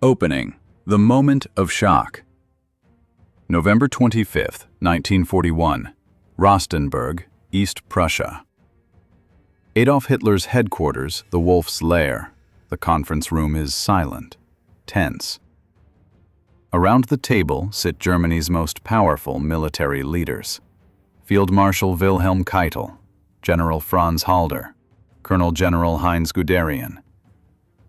Opening. The moment of shock. November 25th, 1941. Rostenburg, East Prussia. Adolf Hitler's headquarters, the Wolf's Lair. The conference room is silent, tense. Around the table sit Germany's most powerful military leaders. Field Marshal Wilhelm Keitel, General Franz Halder, Colonel General Heinz Guderian.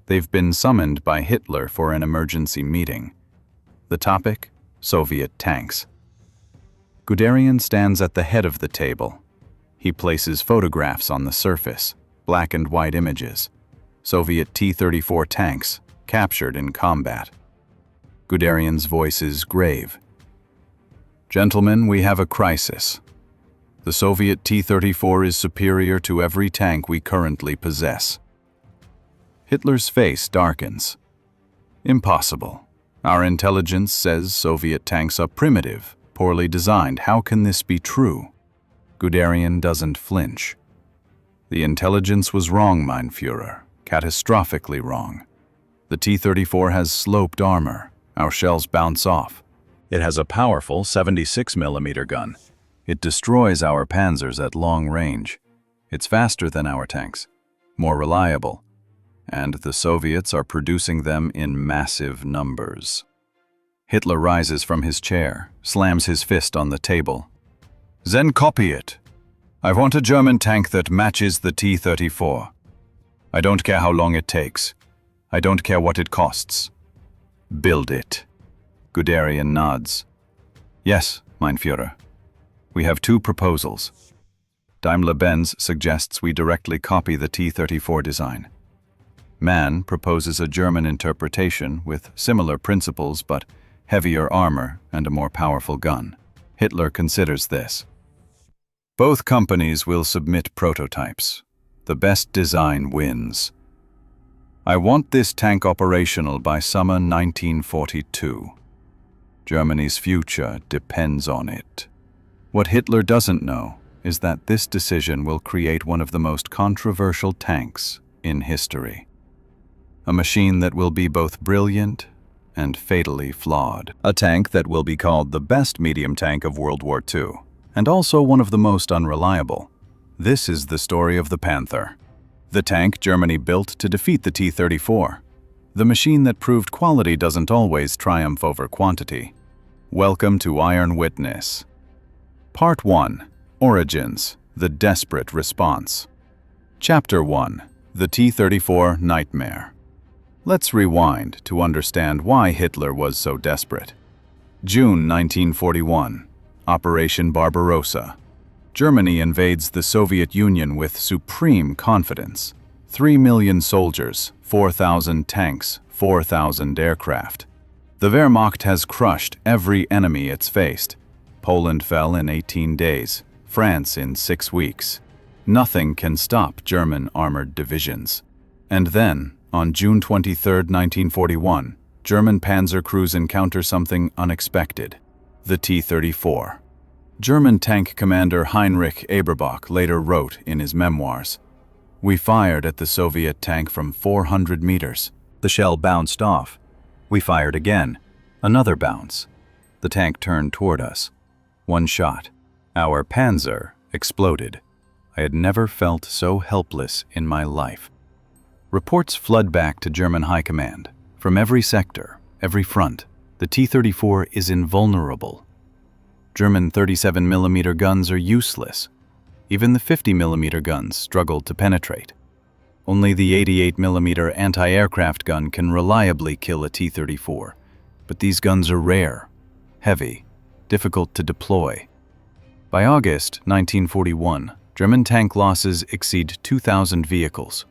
They've been summoned by Hitler for an emergency meeting. The topic? Soviet tanks. Guderian stands at the head of the table. He places photographs on the surface, black and white images. Soviet T-34 tanks, captured in combat. Guderian's voice is grave. Gentlemen, we have a crisis. The Soviet T-34 is superior to every tank we currently possess. Hitler's face darkens. Impossible. Our intelligence says Soviet tanks are primitive, poorly designed. How can this be true? Guderian doesn't flinch. The intelligence was wrong, mein Führer, catastrophically wrong. The T-34 has sloped armor. Our shells bounce off. It has a powerful 76mm gun. It destroys our Panthers at long range. It's faster than our tanks, more reliable. And the Soviets are producing them in massive numbers. Hitler rises from his chair, slams his fist on the table. Then copy it. I want a German tank that matches the T-34. I don't care how long it takes. I don't care what it costs. Build it. Guderian nods. Yes, mein Führer. We have two proposals. Daimler-Benz suggests we directly copy the T-34 design. Mann proposes a German interpretation with similar principles but heavier armor and a more powerful gun. Hitler considers this. Both companies will submit prototypes. The best design wins. I want this tank operational by summer 1942. Germany's future depends on it. What Hitler doesn't know is that this decision will create one of the most controversial tanks in history. A machine that will be both brilliant and fatally flawed. A tank that will be called the best medium tank of World War II, and also one of the most unreliable. This is the story of the Panther. The tank Germany built to defeat the T-34. The machine that proved quality doesn't always triumph over quantity. Welcome to Iron Witness. Part 1. Origins, the desperate response. Chapter 1. The T-34 Nightmare. Let's rewind to understand why Hitler was so desperate. June 1941. Operation Barbarossa. Germany invades the Soviet Union with supreme confidence. 3 million soldiers, 4,000 tanks, 4,000 aircraft. The Wehrmacht has crushed every enemy it's faced. Poland fell in 18 days, France in 6 weeks. Nothing can stop German armored divisions. And then, on June 23, 1941, German panzer crews encounter something unexpected: the T-34. German tank commander Heinrich Eberbach later wrote in his memoirs, "We fired at the Soviet tank from 400 meters. The shell bounced off. We fired again. Another bounce. The tank turned toward us. One shot. Our Panzer exploded. I had never felt so helpless in my life." Reports flood back to German high command. From every sector, every front, the T-34 is invulnerable. German 37mm guns are useless. Even the 50mm guns struggled to penetrate. Only the 88mm anti-aircraft gun can reliably kill a T-34. But these guns are rare, heavy, difficult to deploy. By August 1941, German tank losses exceed 2,000 vehicles.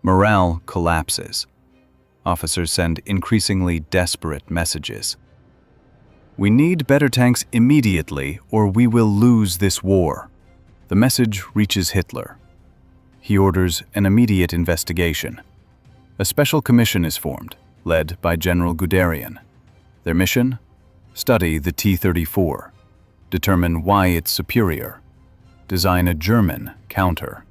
Morale collapses. Officers send increasingly desperate messages. We need better tanks immediately, or we will lose this war. The message reaches Hitler. He orders an immediate investigation. A special commission is formed, led by General Guderian. Their mission? Study the T-34. Determine why it's superior. Design a German counter.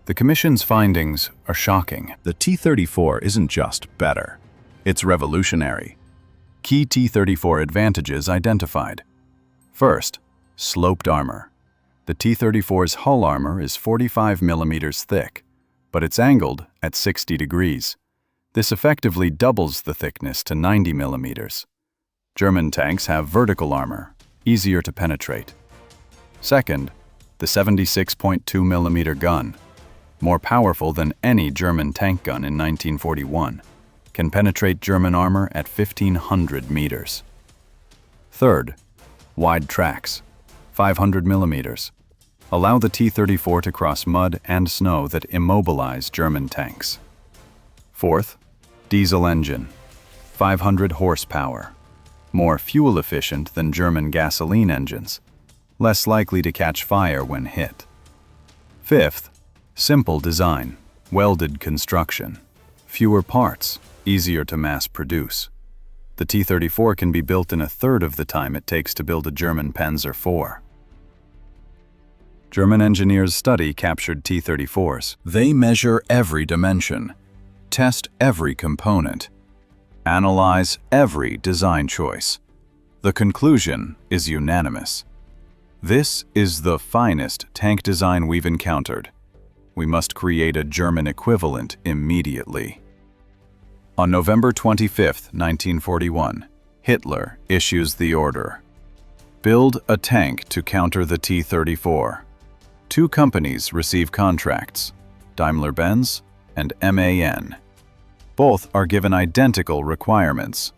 The Commission's findings are shocking. The T-34 isn't just better. It's revolutionary. Key T-34 advantages identified. First, sloped armor. The T-34's hull armor is 45 millimeters thick, but it's angled at 60 degrees. This effectively doubles the thickness to 90 millimeters. German tanks have vertical armor, easier to penetrate. Second, the 76.2 millimeter gun, more powerful than any German tank gun in 1941, can penetrate German armor at 1,500 meters. Third, wide tracks, 500 millimeters, allow the T-34 to cross mud and snow that immobilize German tanks. Fourth, diesel engine, 500 horsepower, more fuel efficient than German gasoline engines, less likely to catch fire when hit. Fifth, simple design, welded construction, fewer parts, easier to mass produce. The T-34 can be built in a third of the time it takes to build a German Panzer IV. German engineers' study captured T-34s. They measure every dimension, test every component, analyze every design choice. The conclusion is unanimous. This is the finest tank design we've encountered. We must create a German equivalent immediately. On November 25, 1941, Hitler issues the order. Build a tank to counter the T-34. Two companies receive contracts, Daimler-Benz and MAN. Both are given identical requirements.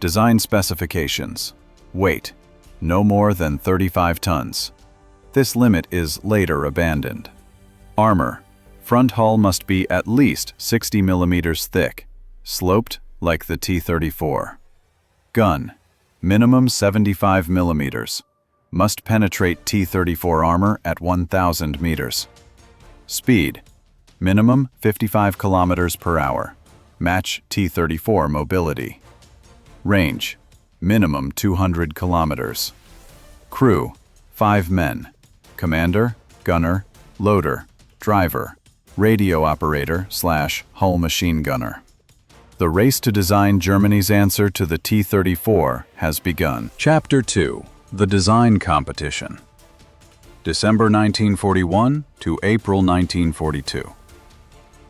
Design specifications. Weight, no more than 35 tons. This limit is later abandoned. Armor. Front hull must be at least 60 millimeters thick, sloped like the T-34. Gun. Minimum 75 millimeters. Must penetrate T-34 armor at 1,000 meters. Speed. Minimum 55 kilometers per hour. Match T-34 mobility. Range. Minimum 200 kilometers. Crew. 5 men. Commander, gunner, loader, driver, radio operator/hull machine gunner. The race to design Germany's answer to the T-34 has begun. Chapter 2. The Design Competition. December 1941 to April 1942.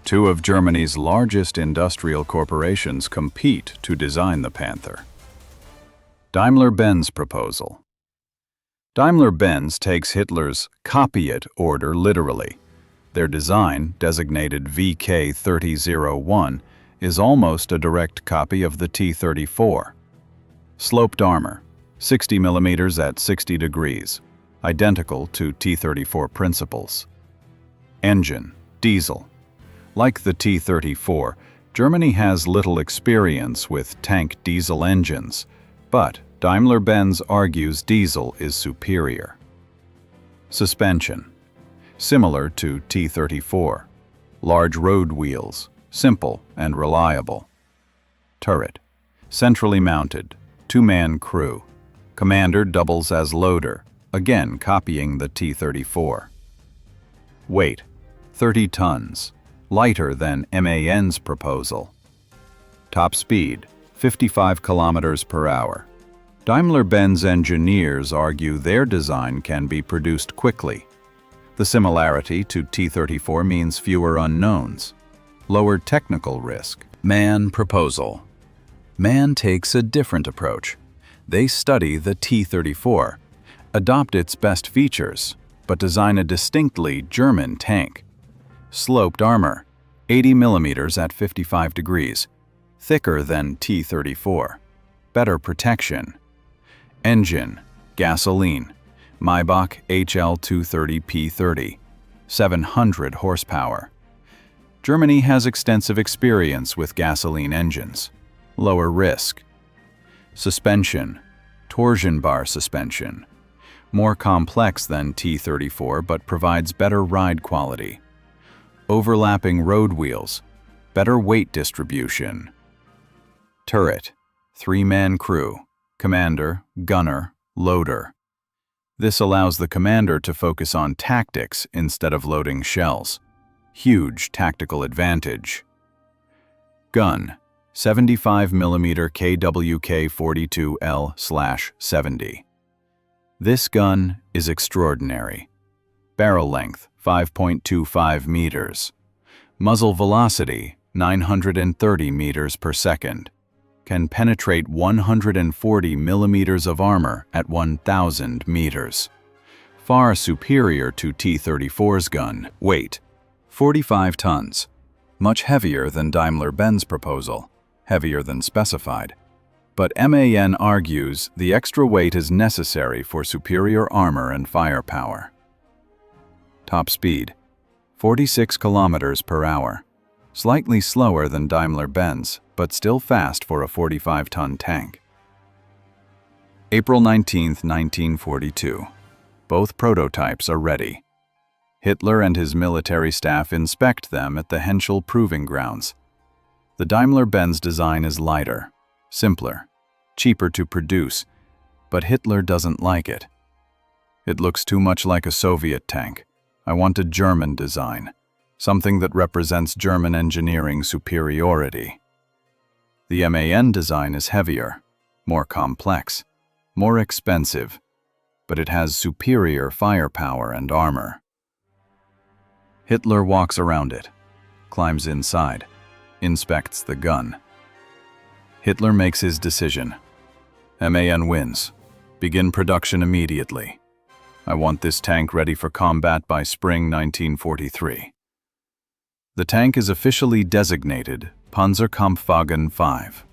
Two of Germany's largest industrial corporations compete to design the Panther. Daimler-Benz proposal. Daimler-Benz takes Hitler's "copy it" order literally. Their design, designated VK-3001, is almost a direct copy of the T-34. Sloped armor, 60 millimeters at 60 degrees, identical to T-34 principles. Engine, diesel. Like the T-34, Germany has little experience with tank diesel engines, but Daimler-Benz argues diesel is superior. Suspension. Similar to T-34. Large road wheels, simple and reliable. Turret. Centrally mounted, two-man crew. Commander doubles as loader, again copying the T-34. Weight. 30 tons. Lighter than MAN's proposal. Top speed, 55 kilometers per hour. Daimler-Benz engineers argue their design can be produced quickly. The similarity to T-34 means fewer unknowns, lower technical risk. MAN proposal. MAN takes a different approach. They study the T-34, adopt its best features, but design a distinctly German tank. Sloped armor, 80 millimeters at 55 degrees, thicker than T-34, better protection. Engine, gasoline, Maybach HL230P30, 700 horsepower. Germany has extensive experience with gasoline engines, lower risk. Suspension, torsion bar suspension, more complex than T-34 but provides better ride quality. Overlapping road wheels, better weight distribution. Turret, three-man crew, commander, gunner, loader. This allows the commander to focus on tactics instead of loading shells. Huge tactical advantage. Gun, 75mm KWK-42L/70. This gun is extraordinary. Barrel length 5.25 meters. Muzzle velocity 930 meters per second. Can penetrate 140 millimeters of armor at 1,000 meters. Far superior to T-34's gun. Weight 45 tons. Much heavier than Daimler-Benz proposal, heavier than specified. But MAN argues the extra weight is necessary for superior armor and firepower. Top speed 46 kilometers per hour. Slightly slower than Daimler-Benz, but still fast for a 45-ton tank. April 19, 1942. Both prototypes are ready. Hitler and his military staff inspect them at the Henschel Proving Grounds. The Daimler-Benz design is lighter, simpler, cheaper to produce, but Hitler doesn't like it. It looks too much like a Soviet tank. I want a German design, something that represents German engineering superiority. The MAN design is heavier, more complex, more expensive, but it has superior firepower and armor. Hitler walks around it, climbs inside, inspects the gun. Hitler makes his decision. MAN wins. Begin production immediately. I want this tank ready for combat by spring 1943. The tank is officially designated Panzerkampfwagen 5.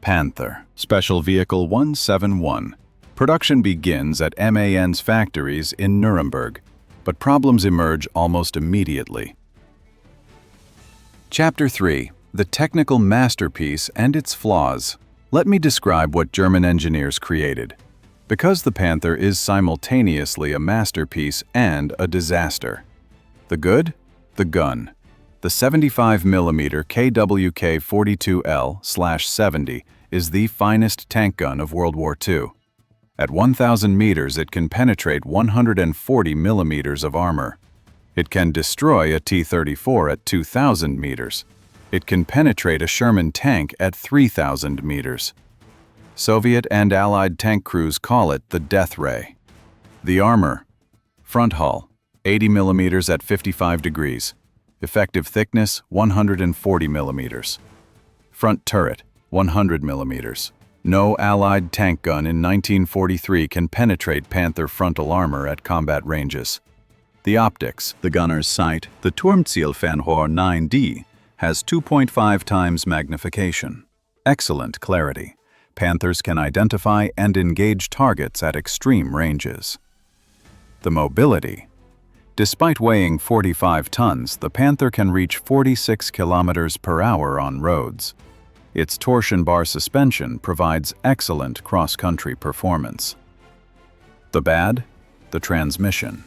Panther, Special Vehicle 171. Production begins at MAN's factories in Nuremberg, but problems emerge almost immediately. Chapter 3. The Technical Masterpiece and Its Flaws. Let me describe what German engineers created. Because the Panther is simultaneously a masterpiece and a disaster. The good? The gun. The 75mm KWK-42L/70 is the finest tank gun of World War II. At 1,000 meters, it can penetrate 140 millimeters of armor. It can destroy a T-34 at 2,000 meters. It can penetrate a Sherman tank at 3,000 meters. Soviet and Allied tank crews call it the death ray. The armor. Front hull, 80 millimeters at 55 degrees. Effective thickness, 140 millimeters. Front turret, 100 millimeters. No Allied tank gun in 1943 can penetrate Panther frontal armor at combat ranges. The optics. The gunner's sight, the Turmzielfernrohr 9D, has 2.5 times magnification. Excellent clarity. Panthers can identify and engage targets at extreme ranges. The mobility. Despite weighing 45 tons, the Panther can reach 46 kilometers per hour on roads. Its torsion bar suspension provides excellent cross-country performance. The bad? The transmission.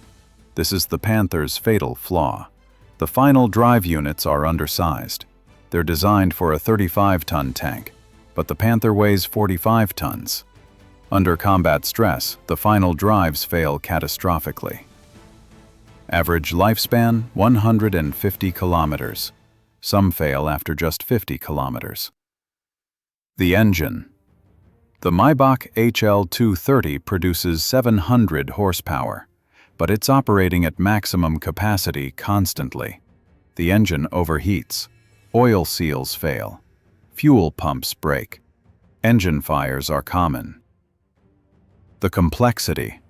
This is the Panther's fatal flaw. The final drive units are undersized. They're designed for a 35-ton tank, but the Panther weighs 45 tons. Under combat stress, the final drives fail catastrophically. Average lifespan, 150 kilometers. Some fail after just 50 kilometers. The engine. The Maybach HL230 produces 700 horsepower, but it's operating at maximum capacity constantly. The engine overheats. Oil seals fail. Fuel pumps break. Engine fires are common. The complexity.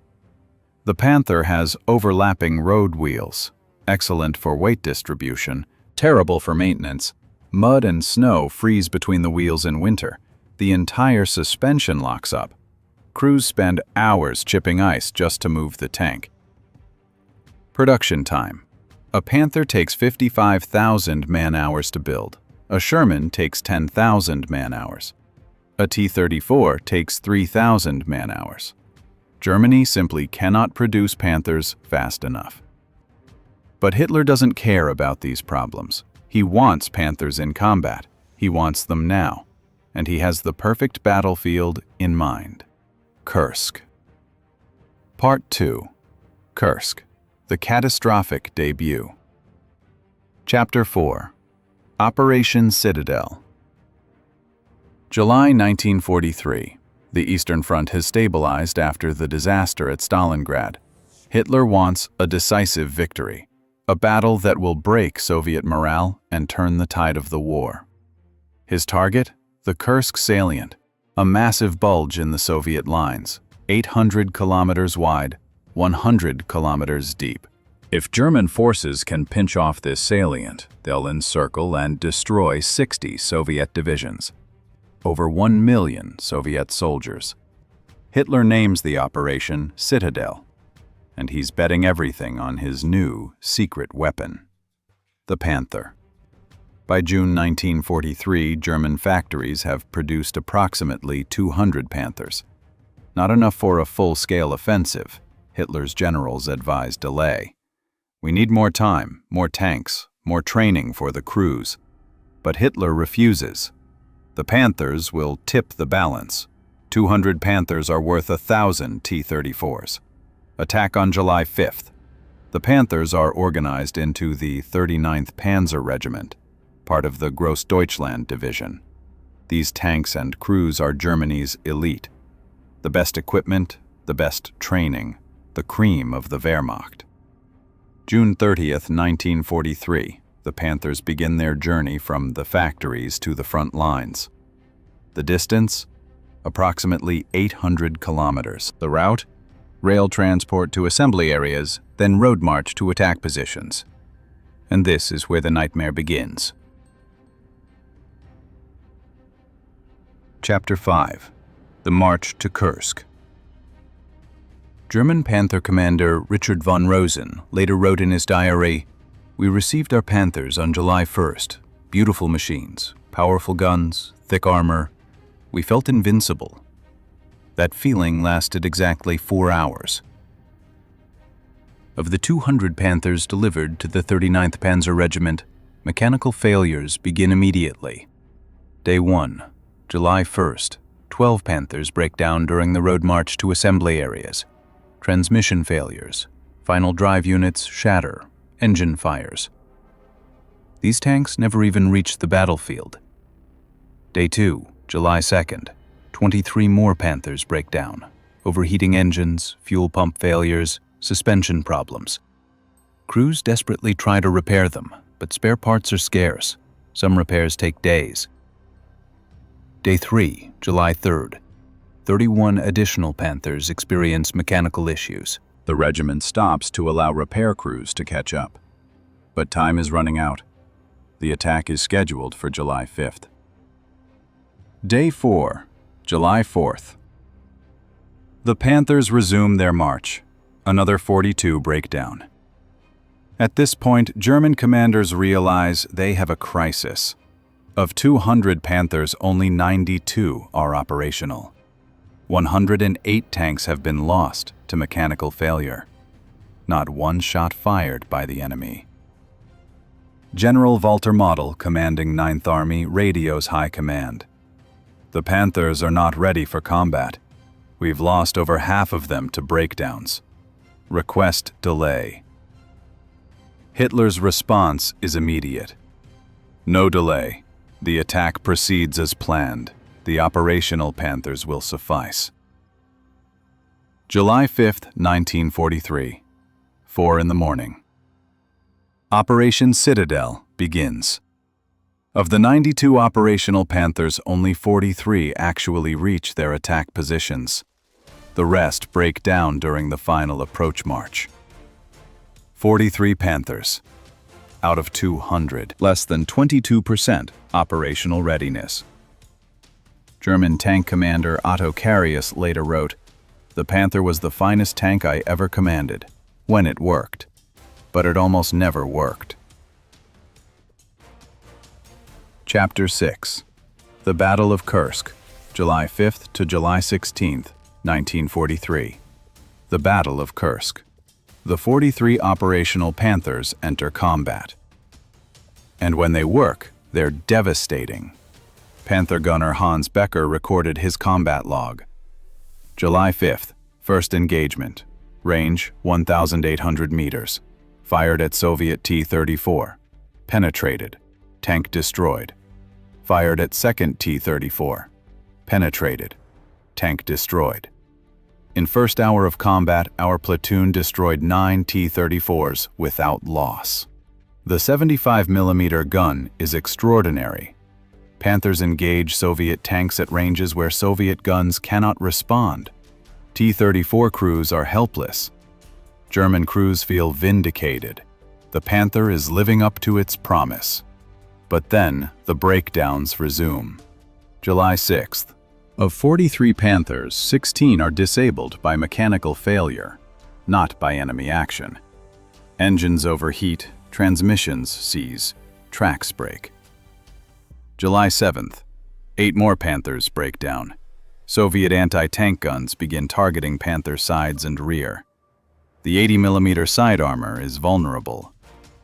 The Panther has overlapping road wheels, excellent for weight distribution, terrible for maintenance. Mud and snow freeze between the wheels in winter. The entire suspension locks up. Crews spend hours chipping ice just to move the tank. Production time. A Panther takes 55,000 man-hours to build. A Sherman takes 10,000 man-hours. A T-34 takes 3,000 man-hours. Germany simply cannot produce Panthers fast enough. But Hitler doesn't care about these problems. He wants Panthers in combat. He wants them now. And he has the perfect battlefield in mind. Kursk. Part 2. Kursk. The catastrophic debut. Chapter 4. Operation Citadel. July 1943. The Eastern Front has stabilized after the disaster at Stalingrad. Hitler wants a decisive victory, a battle that will break Soviet morale and turn the tide of the war. His target? The Kursk salient, a massive bulge in the Soviet lines, 800 kilometers wide, 100 kilometers deep. If German forces can pinch off this salient, they'll encircle and destroy 60 Soviet divisions. Over 1 million Soviet soldiers. Hitler names the operation Citadel, and he's betting everything on his new secret weapon, the Panther. By June 1943, German factories have produced approximately 200 Panthers. Not enough for a full-scale offensive. Hitler's generals advise delay. We need more time, more tanks, more training for the crews. But Hitler refuses. The Panthers will tip the balance. 200 Panthers are worth 1,000 T-34s. Attack on July 5th. The Panthers are organized into the 39th Panzer Regiment, part of the Grossdeutschland Division. These tanks and crews are Germany's elite. The best equipment, the best training, the cream of the Wehrmacht. June 30th, 1943. The Panthers begin their journey from the factories to the front lines. The distance? Approximately 800 kilometers. The route? Rail transport to assembly areas, then road march to attack positions. And this is where the nightmare begins. Chapter 5. The March to Kursk. German Panther commander Richard von Rosen later wrote in his diary, "We received our Panthers on July 1st. Beautiful machines, powerful guns, thick armor. We felt invincible. That feeling lasted exactly 4 hours." Of the 200 Panthers delivered to the 39th Panzer Regiment, mechanical failures begin immediately. Day 1, July 1st, 12 Panthers break down during the road march to assembly areas. Transmission failures, final drive units shatter, engine fires. These tanks never even reached the battlefield. Day 2, July 2nd, 23 more Panthers break down. Overheating engines, fuel pump failures, suspension problems. Crews desperately try to repair them, but spare parts are scarce. Some repairs take days. Day 3, July 3rd. 31 additional Panthers experience mechanical issues. The regiment stops to allow repair crews to catch up. But time is running out. The attack is scheduled for July 5th. Day 4, July 4th. The Panthers resume their march. Another 42 break down. At this point, German commanders realize they have a crisis. Of 200 Panthers, only 92 are operational. 108 tanks have been lost to mechanical failure. Not one shot fired by the enemy. General Walter Model, commanding 9th Army, radios High Command. "The Panthers are not ready for combat. We've lost over half of them to breakdowns. Request delay." Hitler's response is immediate. "No delay. The attack proceeds as planned. The operational Panthers will suffice." July 5th, 1943, 4 in the morning. Operation Citadel begins. Of the 92 operational Panthers, only 43 actually reach their attack positions. The rest break down during the final approach march. 43 Panthers. Out of 200, less than 22% operational readiness. German tank commander Otto Carius later wrote, "The Panther was the finest tank I ever commanded, when it worked. But it almost never worked." Chapter 6. The Battle of Kursk, July 5th to July 16th, 1943. The Battle of Kursk. The 43 operational Panthers enter combat. And when they work, they're devastating. Panther gunner Hans Becker recorded his combat log. July 5th, first engagement. Range 1,800 meters. Fired at Soviet T-34. Penetrated. Tank destroyed. Fired at second T-34. Penetrated. Tank destroyed. In first hour of combat, our platoon destroyed 9 T-34s without loss. The 75mm gun is extraordinary. Panthers engage Soviet tanks at ranges where Soviet guns cannot respond. T-34 crews are helpless. German crews feel vindicated. The Panther is living up to its promise. But then, the breakdowns resume. July 6th. Of 43 Panthers, 16 are disabled by mechanical failure, not by enemy action. Engines overheat, transmissions seize, tracks break. July 7th. 8 more Panthers break down. Soviet anti-tank guns begin targeting Panther sides and rear. The 80mm side armor is vulnerable.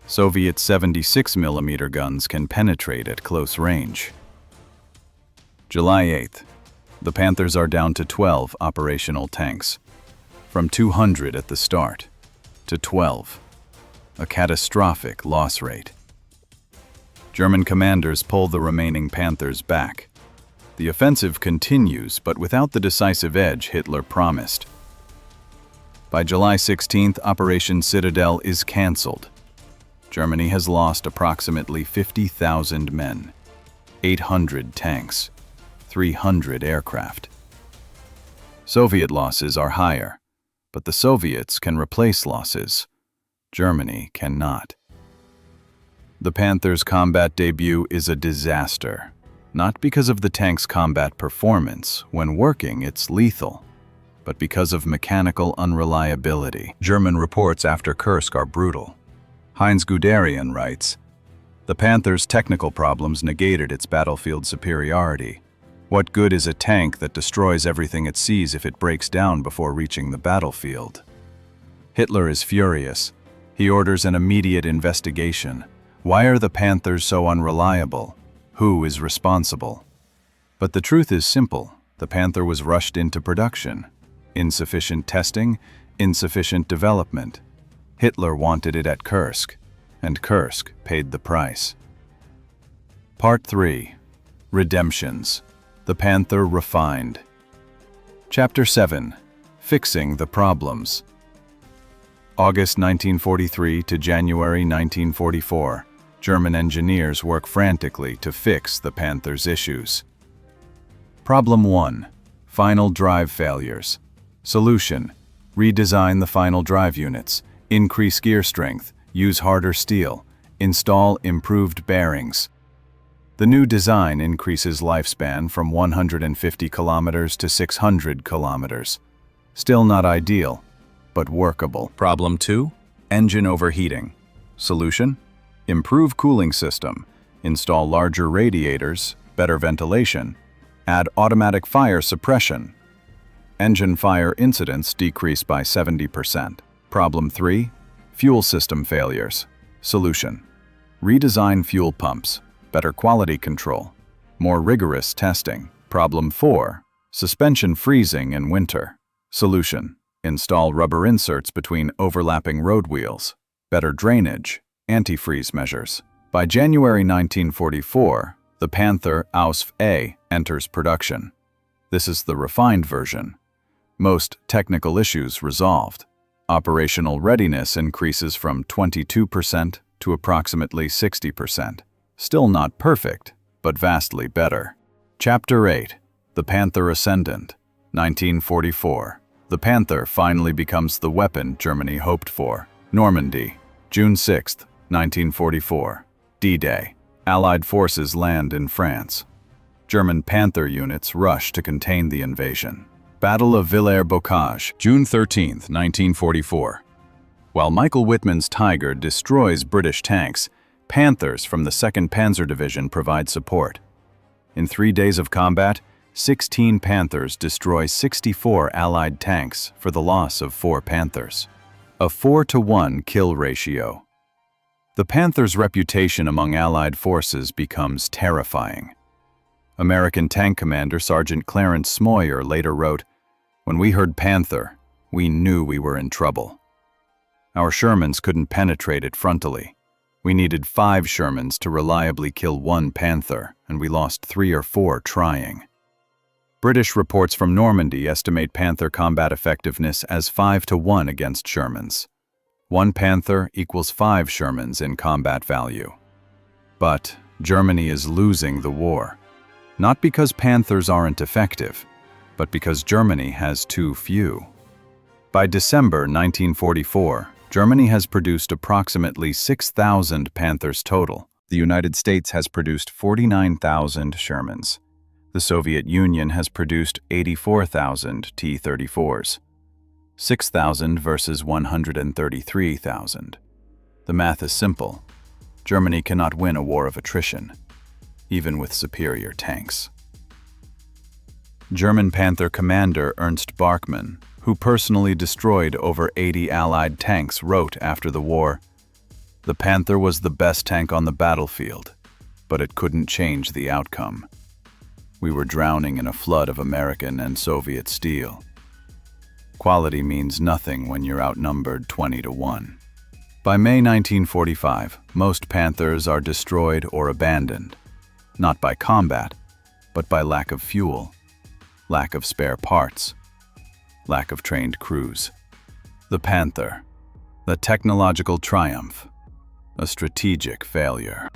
Soviet 76mm guns can penetrate at close range. July 8th. The Panthers are down to 12 operational tanks, from 200 at the start to 12, a catastrophic loss rate. German commanders pull the remaining Panthers back. The offensive continues, but without the decisive edge Hitler promised. By July 16th, Operation Citadel is cancelled. Germany has lost approximately 50,000 men, 800 tanks, 300 aircraft. Soviet losses are higher, but the Soviets can replace losses. Germany cannot. The Panthers' combat debut is a disaster, not because of the tank's combat performance. When working, it's lethal, but because of mechanical unreliability. German reports after Kursk are brutal. Heinz Guderian writes, "The Panther's technical problems negated its battlefield superiority. What good is a tank that destroys everything it sees if it breaks down before reaching the battlefield?" Hitler is furious. He orders an immediate investigation. Why are the Panthers so unreliable? Who is responsible? But the truth is simple. The Panther was rushed into production. Insufficient testing, insufficient development. Hitler wanted it at Kursk, and Kursk paid the price. Part 3. Redemptions. The Panther Refined. Chapter 7. Fixing the Problems. August 1943 to January 1944. German engineers work frantically to fix the Panther's issues. Problem 1. Final drive failures. Solution: redesign the final drive units, increase gear strength, use harder steel, install improved bearings. The new design increases lifespan from 150 kilometers to 600 kilometers. Still not ideal, but workable. Problem 2. Engine overheating. Solution: improve cooling system, install larger radiators, better ventilation, add automatic fire suppression. Engine fire incidents decrease by 70%. Problem 3. Fuel system failures. Solution: redesign fuel pumps, better quality control, more rigorous testing. Problem 4. Suspension freezing in winter. Solution: install rubber inserts between overlapping road wheels, better drainage, antifreeze measures. By January 1944, the Panther Ausf-A enters production. This is the refined version. Most technical issues resolved. Operational readiness increases from 22% to approximately 60%. Still not perfect, but vastly better. Chapter 8. The Panther Ascendant. 1944. The Panther finally becomes the weapon Germany hoped for. Normandy, June 6, 1944. D-Day. Allied forces land in France. German Panther units rush to contain the invasion. Battle of Villers-Bocage, June 13, 1944. While Michael Wittmann's Tiger destroys British tanks, Panthers from the 2nd Panzer Division provide support. In 3 days of combat, 16 Panthers destroy 64 Allied tanks for the loss of 4 Panthers. A 4-to-1 kill ratio. The Panthers' reputation among Allied forces becomes terrifying. American tank commander Sergeant Clarence Smoyer later wrote, "When we heard Panther, we knew we were in trouble. Our Shermans couldn't penetrate it frontally. We needed 5 Shermans to reliably kill 1 Panther, and we lost 3 or 4 trying." British reports from Normandy estimate Panther combat effectiveness as 5-to-1 against Shermans. 1 Panther equals 5 Shermans in combat value. But Germany is losing the war. Not because Panthers aren't effective, but because Germany has too few. By December 1944, Germany has produced approximately 6,000 Panthers total. The United States has produced 49,000 Shermans. The Soviet Union has produced 84,000 T-34s. 6,000 versus 133,000. The math is simple. Germany cannot win a war of attrition, even with superior tanks. German Panther commander Ernst Bachmann, who personally destroyed over 80 Allied tanks, wrote after the war, "The Panther was the best tank on the battlefield, but it couldn't change the outcome. We were drowning in a flood of American and Soviet steel. Quality means nothing when you're outnumbered 20-to-1. By May 1945, most Panthers are destroyed or abandoned, not by combat, but by lack of fuel, lack of spare parts, lack of trained crews. The Panther, the technological triumph, a strategic failure.